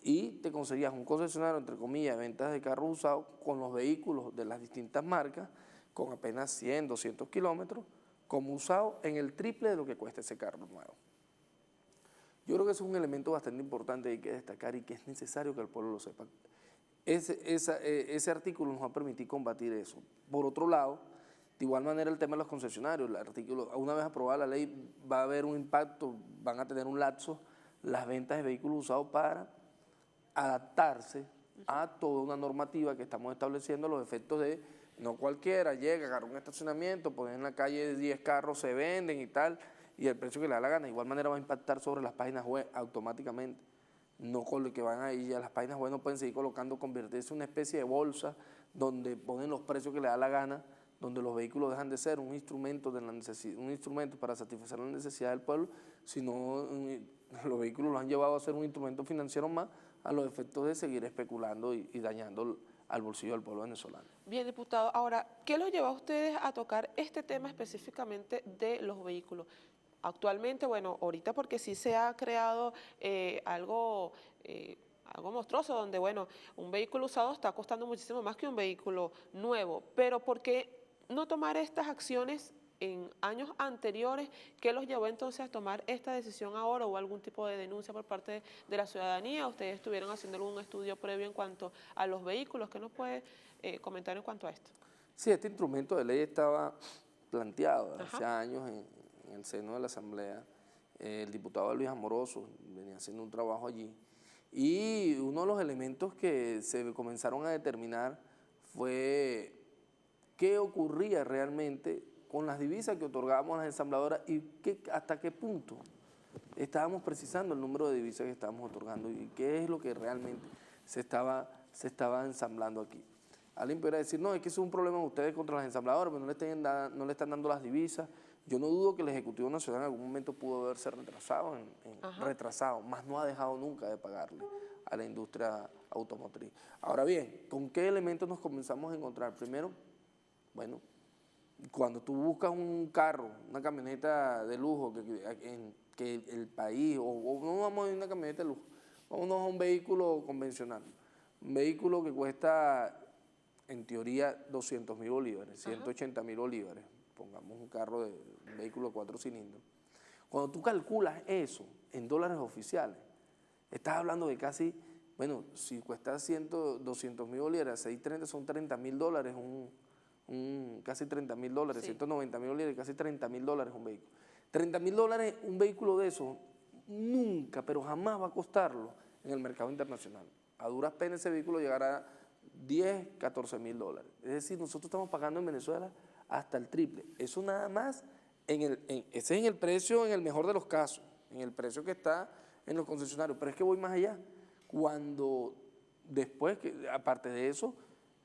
y te conseguías un concesionario, entre comillas, de ventas de carros usados con los vehículos de las distintas marcas, con apenas 100, 200 kilómetros, como usado en el triple de lo que cuesta ese carro nuevo. Yo creo que eso es un elemento bastante importante que hay que destacar y que es necesario que el pueblo lo sepa. Ese artículo nos va a permitir combatir eso. Por otro lado, de igual manera el tema de los concesionarios, el artículo, una vez aprobada la ley, va a haber un impacto, van a tener un lapso las ventas de vehículos usados para adaptarse a toda una normativa que estamos estableciendo a los efectos de no cualquiera llega, agarra un estacionamiento, ponen en la calle 10 carros, se venden y tal, y el precio que le da la gana. De igual manera va a impactar sobre las páginas web automáticamente. No con lo que van ahí, ya las páginas web no pueden seguir colocando, convertirse en una especie de bolsa donde ponen los precios que le da la gana, donde los vehículos dejan de ser un instrumento, un instrumento para satisfacer la necesidad del pueblo, sino los vehículos los han llevado a ser un instrumento financiero más a los efectos de seguir especulando y dañando al bolsillo del pueblo venezolano. Bien, diputado. Ahora, ¿qué los lleva a ustedes a tocar este tema específicamente de los vehículos? Actualmente, bueno, ahorita porque sí se ha creado algo monstruoso, donde, bueno, un vehículo usado está costando muchísimo más que un vehículo nuevo, pero ¿por qué no tomar estas acciones en años anteriores? ¿Qué los llevó entonces a tomar esta decisión ahora? ¿O algún tipo de denuncia por parte de la ciudadanía? ¿Ustedes estuvieron haciendo algún estudio previo en cuanto a los vehículos? ¿Qué nos puede comentar en cuanto a esto? Sí, este instrumento de ley estaba planteado hace Ajá. años en el seno de la Asamblea. El diputado Luis Amoroso venía haciendo un trabajo allí. Y uno de los elementos que se comenzaron a determinar fue qué ocurría realmente con las divisas que otorgábamos a las ensambladoras y hasta qué punto estábamos precisando el número de divisas que estábamos otorgando y qué es lo que realmente se estaba ensamblando aquí. Alguien podría decir, no, es que eso es un problema de ustedes contra las ensambladoras, pero no le están dando las divisas. Yo no dudo que el Ejecutivo Nacional en algún momento pudo haberse retrasado, más no ha dejado nunca de pagarle a la industria automotriz. Ahora bien, ¿con qué elementos nos comenzamos a encontrar? Primero, bueno, cuando tú buscas un carro, una camioneta de lujo, que el país, o no vamos a ir a una camioneta de lujo, vámonos a un vehículo convencional, un vehículo que cuesta, en teoría, 200.000 bolívares, 180.000 bolívares, pongamos un carro un vehículo de 4 cilindros. Cuando tú calculas eso en dólares oficiales, estás hablando de casi, bueno, si cuesta 200.000 bolívares, 630 son 30.000 dólares, casi 30.000 dólares, sí. 190.000 bolívares, casi 30.000 dólares un vehículo. 30.000 dólares un vehículo de eso nunca, pero jamás va a costarlo en el mercado internacional. A duras penas ese vehículo llegará a 10, 14.000 dólares. Es decir, nosotros estamos pagando en Venezuela hasta el triple. Eso nada más, ese es en el precio, en el mejor de los casos, en el precio que está en los concesionarios. Pero es que voy más allá. Cuando después, aparte de eso,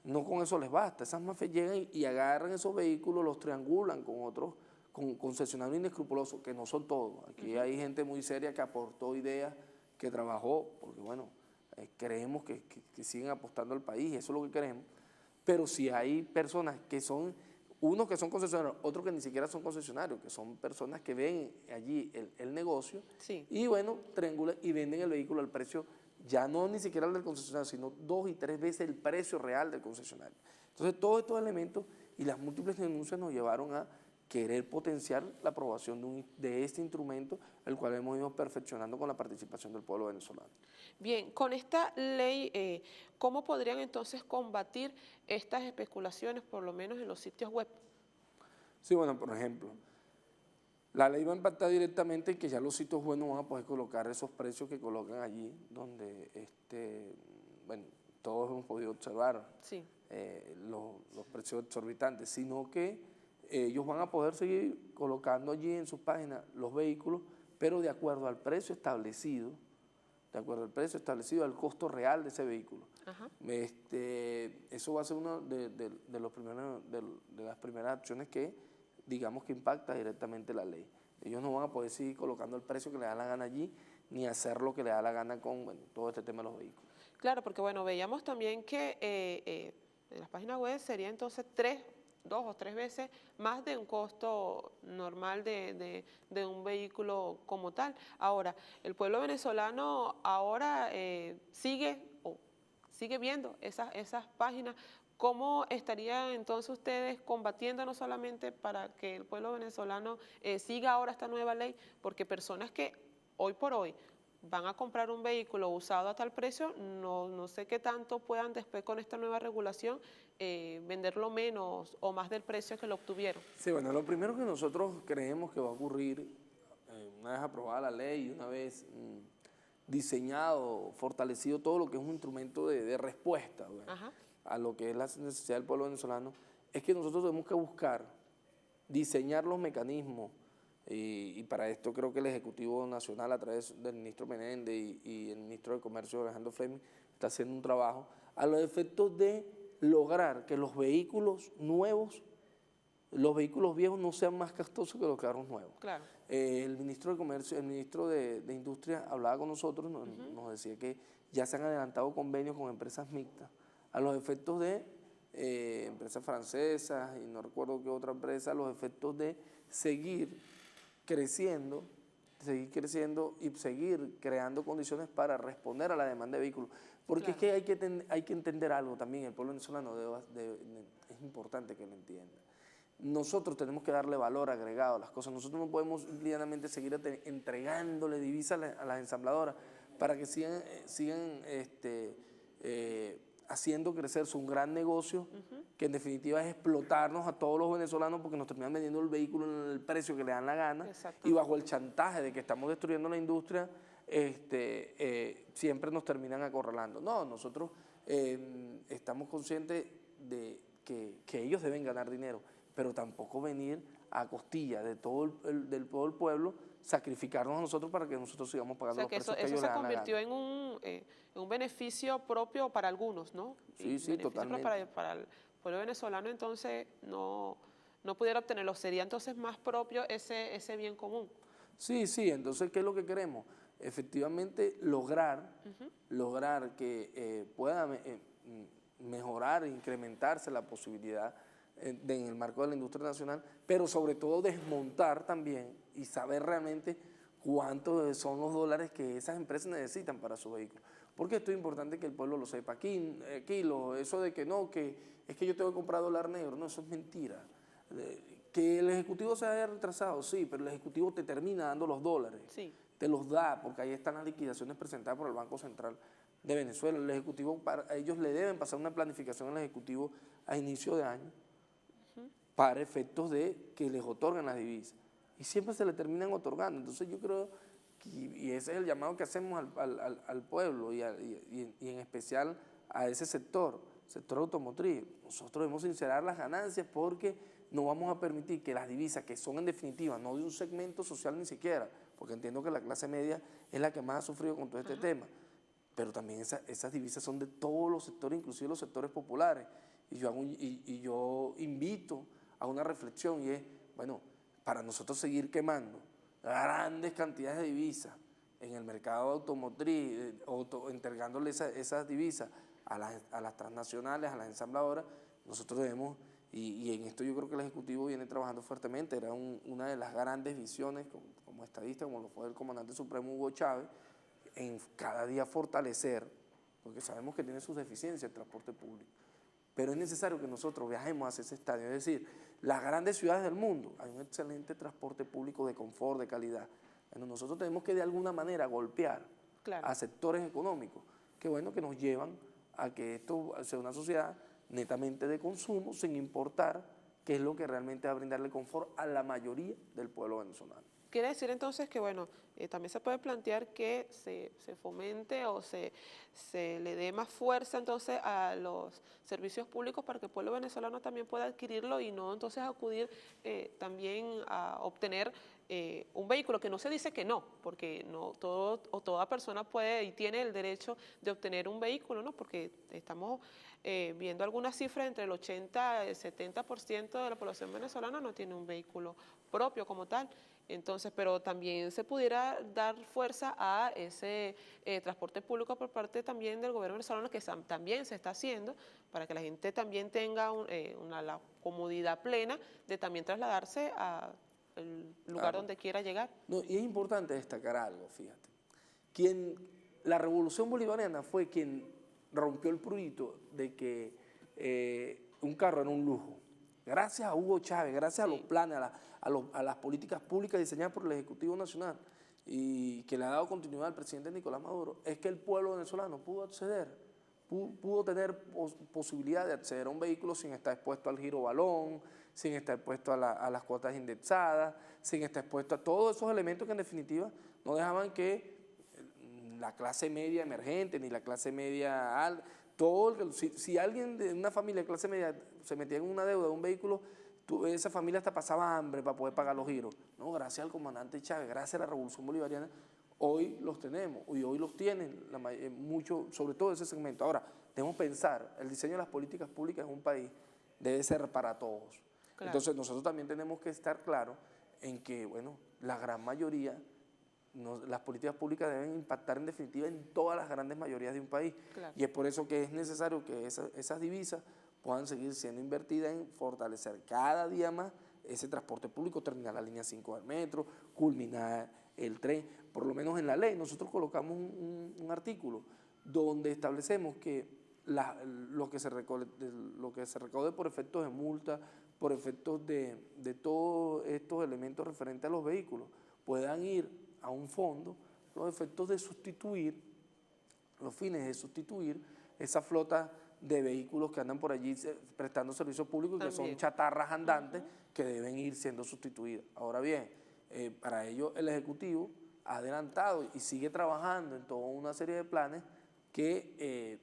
no con eso les basta. Esas mafias llegan y agarran esos vehículos, los triangulan con otros, con concesionarios inescrupulosos, que no son todos. Aquí hay gente muy seria que aportó ideas, que trabajó, porque bueno, creemos que siguen apostando al país, eso es lo que queremos. Pero si hay personas que son, unos que son concesionarios, otros que ni siquiera son concesionarios, que son personas que ven allí el negocio, sí. Y bueno, triangulan y venden el vehículo al precio, ya no ni siquiera el del concesionario, sino 2 y 3 veces el precio real del concesionario. Entonces, todos estos elementos y las múltiples denuncias nos llevaron a querer potenciar la aprobación de este instrumento, el cual hemos ido perfeccionando con la participación del pueblo venezolano. Bien, con esta ley, ¿cómo podrían entonces combatir estas especulaciones, por lo menos en los sitios web? Sí, bueno, por ejemplo, la ley va a impactar directamente en que ya los sitios web no van a poder colocar esos precios que colocan allí, donde, bueno, todos hemos podido observar, sí. Los precios exorbitantes, sino que ellos van a poder seguir colocando allí en sus páginas los vehículos, pero de acuerdo al precio establecido, al costo real de ese vehículo. Eso va a ser una de las primeras acciones que, digamos, que impacta directamente la ley. Ellos no van a poder seguir colocando el precio que le da la gana allí, ni hacer lo que le da la gana con todo este tema de los vehículos. Claro, porque bueno, veíamos también que en las páginas web sería entonces 2 o 3 veces más de un costo normal de un vehículo como tal. Ahora, el pueblo venezolano ahora sigue viendo esas páginas. ¿Cómo estarían entonces ustedes combatiendo no solamente para que el pueblo venezolano siga ahora esta nueva ley? Porque personas que hoy por hoy van a comprar un vehículo usado a tal precio, no sé qué tanto puedan después con esta nueva regulación venderlo menos o más del precio que lo obtuvieron. Sí, bueno, lo primero que nosotros creemos que va a ocurrir, una vez aprobada la ley, una vez diseñado, fortalecido todo lo que es un instrumento de respuesta, bueno, a lo que es la necesidad del pueblo venezolano, es que nosotros tenemos que buscar, diseñar los mecanismos, y para esto creo que el Ejecutivo Nacional, a través del ministro Menéndez y el ministro de Comercio, Alejandro Fleming, está haciendo un trabajo a los efectos de lograr que los vehículos nuevos, los vehículos viejos no sean más costosos que los carros nuevos. Claro. El ministro de Comercio, el ministro de Industria hablaba con nosotros, nos decía que ya se han adelantado convenios con empresas mixtas a los efectos de empresas francesas y no recuerdo qué otra empresa, a los efectos de seguir creciendo y seguir creando condiciones para responder a la demanda de vehículos. Porque claro, es que hay que entender algo también, el pueblo venezolano es importante que lo entienda. Nosotros tenemos que darle valor agregado a las cosas. Nosotros no podemos simplemente seguir entregándole divisas a las ensambladoras para que sigan haciendo crecer su gran negocio, que en definitiva es explotarnos a todos los venezolanos porque nos terminan vendiendo el vehículo en el precio que le dan la gana y bajo el chantaje de que estamos destruyendo la industria, siempre nos terminan acorralando. No, nosotros estamos conscientes de que ellos deben ganar dinero, pero tampoco venir a costilla de todo el pueblo, sacrificarnos a nosotros para que nosotros sigamos pagando los precios que ellos le dan la gana. Eso se convirtió en un beneficio propio para algunos, ¿no? Sí, sí, totalmente. Para el pueblo venezolano entonces no pudiera obtenerlo. ¿Sería entonces más propio ese bien común? Sí, entonces, ¿qué es lo que queremos? efectivamente lograr que pueda mejorar e incrementarse la posibilidad en el marco de la industria nacional, pero sobre todo desmontar también y saber realmente cuántos son los dólares que esas empresas necesitan para su vehículo. Porque esto es importante que el pueblo lo sepa. Aquí eso de que no, que es que yo tengo que comprar dólar negro, no, eso es mentira. Que el Ejecutivo se haya retrasado, sí, pero el Ejecutivo te termina dando los dólares. Sí. Te los da, porque ahí están las liquidaciones presentadas por el Banco Central de Venezuela. El Ejecutivo, ellos le deben pasar una planificación al Ejecutivo a inicio de año para efectos de que les otorgan las divisas. Y siempre se le terminan otorgando. Entonces yo creo, y ese es el llamado que hacemos al pueblo y en especial a ese sector automotriz. Nosotros debemos sincerar las ganancias porque no vamos a permitir que las divisas, que son en definitiva no de un segmento social ni siquiera, porque entiendo que la clase media es la que más ha sufrido con todo este tema, pero también esas divisas son de todos los sectores, inclusive los sectores populares. Y yo invito a una reflexión y es, bueno, para nosotros seguir quemando grandes cantidades de divisas en el mercado automotriz, entregándole esas divisas a las transnacionales, a las ensambladoras, nosotros debemos, y en esto yo creo que el Ejecutivo viene trabajando fuertemente, era una de las grandes visiones como estadista, como lo fue el comandante supremo Hugo Chávez, en cada día fortalecer, porque sabemos que tiene sus deficiencias el transporte público, pero es necesario que nosotros viajemos hacia ese estadio, es decir, las grandes ciudades del mundo, hay un excelente transporte público de confort, de calidad. Bueno, nosotros tenemos que de alguna manera golpear a sectores económicos que nos llevan a que esto sea una sociedad netamente de consumo, sin importar qué es lo que realmente va a brindarle confort a la mayoría del pueblo venezolano. Quiere decir entonces que, también se puede plantear que se fomente o se le dé más fuerza entonces a los servicios públicos para que el pueblo venezolano también pueda adquirirlo y no entonces acudir también a obtener un vehículo, que no se dice que no, porque no toda persona puede y tiene el derecho de obtener un vehículo, ¿no? Porque estamos viendo algunas cifras, entre el 80 y el 70% de la población venezolana no tiene un vehículo propio como tal. Entonces, pero también se pudiera dar fuerza a ese transporte público por parte también del gobierno venezolano, que también se está haciendo, para que la gente también tenga la comodidad plena de también trasladarse al lugar donde quiera llegar. No, y es importante destacar algo, fíjate. La revolución bolivariana fue quien rompió el prurito de que un carro era un lujo. Gracias a Hugo Chávez, gracias a los planes, a las políticas públicas diseñadas por el Ejecutivo Nacional y que le ha dado continuidad al presidente Nicolás Maduro, es que el pueblo venezolano pudo acceder, pudo tener posibilidad de acceder a un vehículo sin estar expuesto al giro balón, sin estar expuesto a las cuotas indexadas, sin estar expuesto a todos esos elementos que en definitiva no dejaban que la clase media emergente ni la clase media alta, si alguien de una familia de clase media se metía en una deuda de un vehículo, esa familia hasta pasaba hambre para poder pagar los giros. No, gracias al comandante Chávez, gracias a la revolución bolivariana, hoy los tenemos, y hoy los tienen mucho, sobre todo ese segmento. Ahora, debemos pensar, el diseño de las políticas públicas en un país debe ser para todos. Claro. Entonces nosotros también tenemos que estar claros en que, la gran mayoría, las políticas públicas deben impactar en definitiva en todas las grandes mayorías de un país. Claro. Y es por eso que es necesario que esas divisas puedan seguir siendo invertidas en fortalecer cada día más ese transporte público, terminar la línea 5 del metro, culminar el tren. Por lo menos en la ley nosotros colocamos un artículo donde establecemos que lo que se recaude por efectos de multa, por efectos de todos estos elementos referentes a los vehículos, puedan ir a un fondo, los efectos de sustituir, los fines de sustituir esa flota de vehículos que andan por allí prestando servicios públicos y que son chatarras andantes que deben ir siendo sustituidas. Ahora bien, para ello el Ejecutivo ha adelantado y sigue trabajando en toda una serie de planes que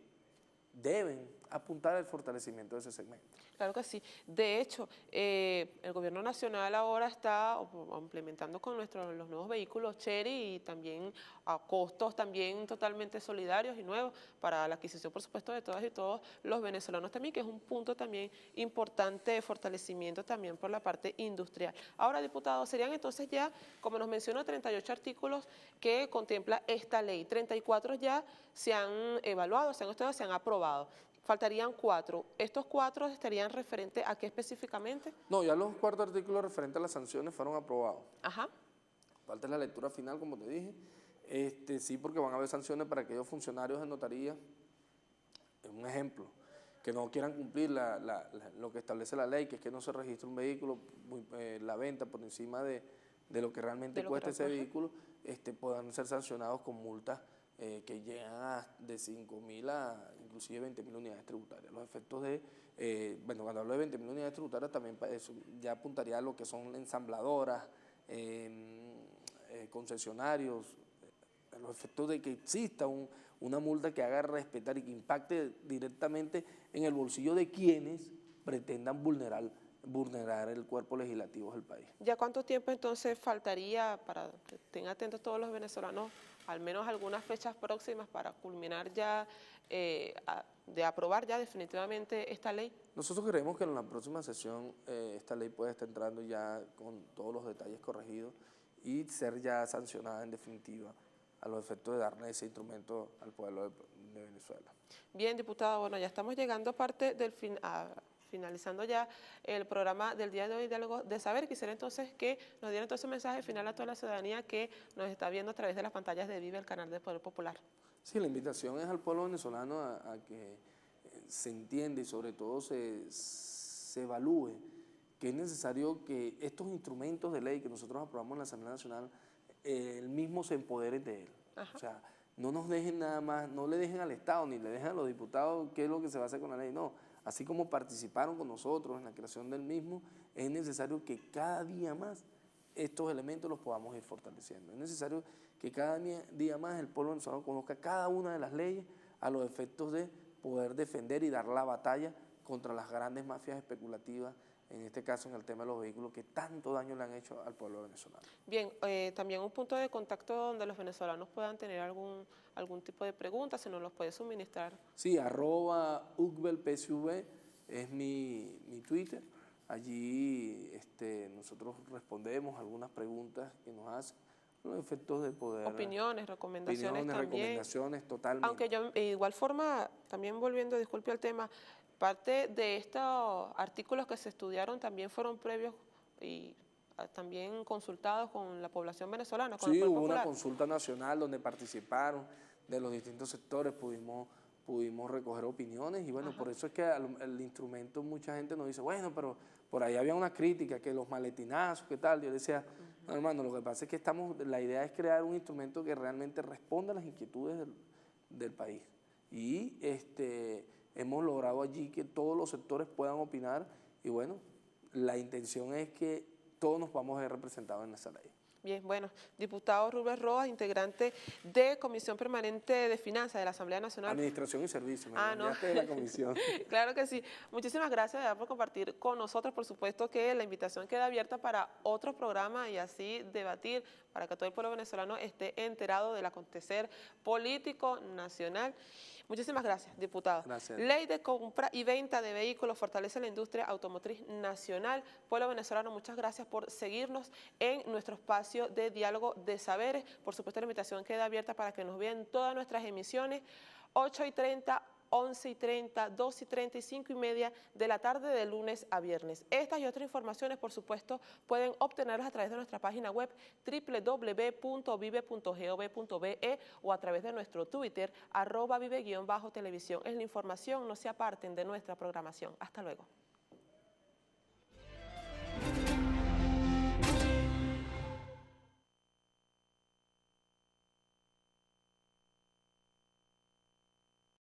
deben apuntar al fortalecimiento de ese segmento. Claro que sí. De hecho, el gobierno nacional ahora está implementando con los nuevos vehículos Chery y también a costos también totalmente solidarios y nuevos para la adquisición, por supuesto, de todas y todos los venezolanos también, que es un punto también importante de fortalecimiento también por la parte industrial. Ahora, diputado, serían entonces ya, como nos mencionó, 38 artículos que contempla esta ley. 34 ya se han evaluado, se han estudiado, se han aprobado. Faltarían 4. ¿Estos 4 estarían referentes a qué específicamente? No, ya los 4 artículos referentes a las sanciones fueron aprobados. Ajá. Falta la lectura final, como te dije. Sí, porque van a haber sanciones para aquellos funcionarios de notaría, un ejemplo, que no quieran cumplir lo que establece la ley, que es que no se registre un vehículo, la venta por encima de lo que realmente cuesta ese vehículo, puedan ser sancionados con multas que llegan de 5.000 a inclusive 20.000 unidades tributarias. Los efectos bueno, cuando hablo de 20.000 unidades tributarias también eso ya apuntaría a lo que son ensambladoras, concesionarios, los efectos de que exista una multa que haga respetar y que impacte directamente en el bolsillo de quienes pretendan vulnerar el cuerpo legislativo del país. ¿Ya cuánto tiempo entonces faltaría para que estén atentos todos los venezolanos, al menos algunas fechas próximas para culminar ya, de aprobar ya definitivamente esta ley? Nosotros creemos que en la próxima sesión esta ley puede estar entrando ya con todos los detalles corregidos y ser ya sancionada en definitiva a los efectos de darle ese instrumento al pueblo de Venezuela. Bien, diputado, bueno, ya estamos llegando a parte del finalizando ya el programa del día de hoy, Diálogo de Saber. Quisiera entonces que nos diera entonces un mensaje final a toda la ciudadanía que nos está viendo a través de las pantallas de Vive, el canal del Poder Popular. Sí, la invitación es al pueblo venezolano a que se entienda y sobre todo se evalúe que es necesario que estos instrumentos de ley que nosotros aprobamos en la Asamblea Nacional, el mismo se empodere de él. Ajá. O sea, no nos dejen nada más, no le dejen al Estado ni le dejen a los diputados qué es lo que se va a hacer con la ley, no. Así como participaron con nosotros en la creación del mismo, es necesario que cada día más estos elementos los podamos ir fortaleciendo. Es necesario que cada día más el pueblo venezolano conozca cada una de las leyes a los efectos de poder defender y dar la batalla contra las grandes mafias especulativas, en este caso en el tema de los vehículos que tanto daño le han hecho al pueblo venezolano. Bien, también un punto de contacto donde los venezolanos puedan tener algún tipo de preguntas, si nos los puede suministrar. Sí, @ugbelpsv es mi Twitter. Allí nosotros respondemos algunas preguntas que nos hacen, los efectos de poder. Opiniones, recomendaciones también. Recomendaciones, totalmente. Aunque yo, de igual forma, también volviendo, disculpe al tema, parte de estos artículos que se estudiaron también fueron previos y también consultados con la población venezolana. Con sí, el hubo popular. Una consulta nacional donde participaron de los distintos sectores, pudimos recoger opiniones y bueno, ajá, por eso es que el instrumento mucha gente nos dice, bueno, pero por ahí había una crítica, que los maletinazos, ¿qué tal? Yo decía, no, hermano, lo que pasa es que la idea es crear un instrumento que realmente responda a las inquietudes del país. Y hemos logrado allí que todos los sectores puedan opinar y bueno, la intención es que todos nos podamos ver representados en esa ley. Bien, bueno, diputado Rubén Rojas, integrante de Comisión Permanente de Finanzas de la Asamblea Nacional. Administración y Servicios, no. de la comisión. Claro que sí. Muchísimas gracias por compartir con nosotros. Por supuesto que la invitación queda abierta para otro programa y así debatir para que todo el pueblo venezolano esté enterado del acontecer político nacional. Muchísimas gracias, diputado. Gracias. Ley de compra y venta de vehículos fortalece la industria automotriz nacional. Pueblo venezolano, muchas gracias por seguirnos en nuestro espacio de diálogo de saberes. Por supuesto, la invitación queda abierta para que nos vean todas nuestras emisiones, 8:30, 11:30, 2:30 y 5:30 de la tarde de lunes a viernes. Estas y otras informaciones, por supuesto, pueden obtenerlas a través de nuestra página web www.vive.gov.be o a través de nuestro Twitter, @vive_televisión. Es la información, no se aparten de nuestra programación. Hasta luego.